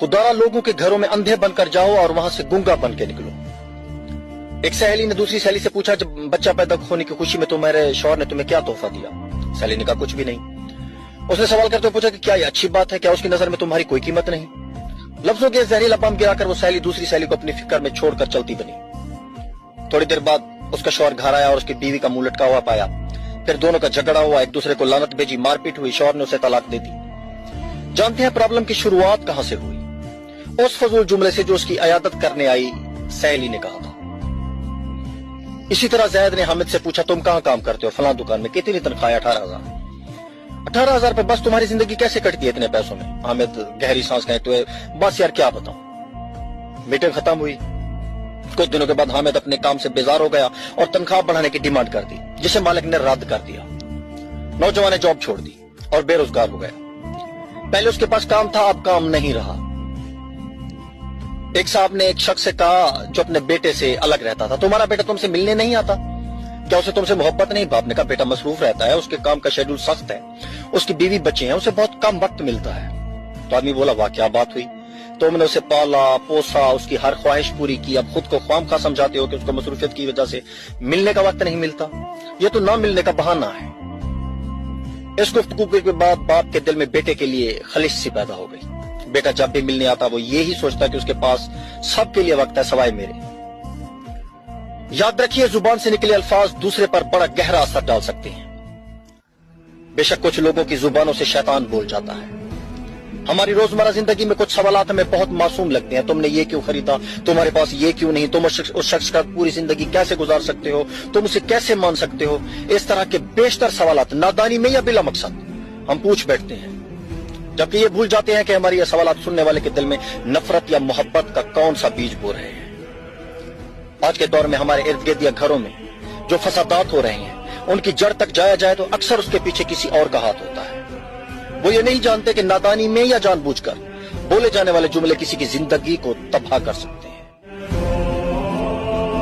खुदा लोगों के घरों में अंधे बनकर जाओ और वहां से गूंगा बन के निकलो। एक सहेली ने दूसरी सहेली से पूछा, जब बच्चा पैदा होने की खुशी में तुम्हारे शौहर ने तुम्हें क्या तोहफा दिया? सहेली ने कहा, कुछ भी नहीं। उसने सवाल करते हुए पूछा कि क्या ये अच्छी बात है? क्या उसकी नजर में तुम्हारी कोई कीमत नहीं? लफ्जों के जहरीला बम गिराकर वो सहेली दूसरी सहेली को अपनी फिक्र में छोड़कर चलती बनी। थोड़ी देर बाद उसका शौहर घर आया और उसकी बीवी का मुंह लटका हुआ पाया। फिर दोनों का झगड़ा हुआ, एक दूसरे को लानत भेजी, मारपीट हुई। शौहर ने उसे तलाक दे दी। जानते हैं प्रॉब्लम की शुरुआत कहां से हुई? उस फजूल जुमले से जो उसकी अयादत करने आई सहेली ने कहा था। इसी तरह जैद ने हामिद से पूछा, तुम कहां काम करते हो? फलां दुकान में। कितनी तनख्वाह? 18,000। 18,000 पे बस तुम्हारी जिंदगी कैसे कटती है इतने पैसों में? हामिद गहरी सांस कहते हुए, बस यार क्या बताऊं। मीटिंग खत्म हुई। कुछ दिनों के बाद हामिद अपने काम से बेजार हो गया और तनख्वाह बढ़ाने की डिमांड कर दी, जिसे मालिक ने रद्द कर दिया। नौजवान ने जॉब छोड़ दी और बेरोजगार हो गया। पहले उसके पास काम था, अब काम नहीं रहा। एक साहब ने एक शख्स से कहा जो अपने बेटे से अलग रहता था, तुम्हारा बेटा तुमसे मिलने नहीं आता? क्या उसे तुमसे मोहब्बत नहीं? बाप ने कहा, बेटा मसरूफ रहता है, उसके काम का शेड्यूल सख्त है, उसकी बीवी बच्चे हैं, उसे बहुत कम वक्त मिलता है। तो आदमी बोला, वाह क्या बात हुई, तुमने उसे पाला पोसा, उसकी हर ख्वाहिश पूरी की, अब खुद को ख्वामखा समझाते हो कि उसको मसरूफियत की वजह से मिलने का वक्त नहीं मिलता। यह तो ना मिलने का बहाना है। इस गुफ्तगू के बाद बाप के दिल में बेटे के लिए खलिश सी पैदा हो गई। बेटा जब भी मिलने आता वो ये ही सोचता कि उसके पास सबके लिए वक्त है सवाए मेरे। याद रखिए, जुबान से निकले अल्फाज दूसरे पर बड़ा गहरा असर डाल सकते हैं। बेशक कुछ लोगों की जुबानों से शैतान बोल जाता है। हमारी रोजमर्रा जिंदगी में कुछ सवालात हमें बहुत मासूम लगते हैं। तुमने ये क्यों खरीदा? तुम्हारे पास ये क्यों नहीं? तुम उस शख्स का पूरी जिंदगी कैसे गुजार सकते हो? तुम उसे कैसे मान सकते हो? इस तरह के बेशतर सवालात नादानी में या बिला मकसद हम पूछ बैठते हैं, जबकि ये भूल जाते हैं कि हमारी ये सवालात सुनने वाले के दिल में नफरत या मोहब्बत का कौन सा बीज बो रहे हैं। आज के दौर में हमारे इर्द गिर्द या घरों में जो फसादात हो रहे हैं, उनकी जड़ तक जाया जाए तो अक्सर उसके पीछे किसी और का हाथ होता है। वो ये नहीं जानते कि नादानी में या जानबूझकर बोले जाने वाले जुमले किसी की जिंदगी को तबाह कर सकते हैं।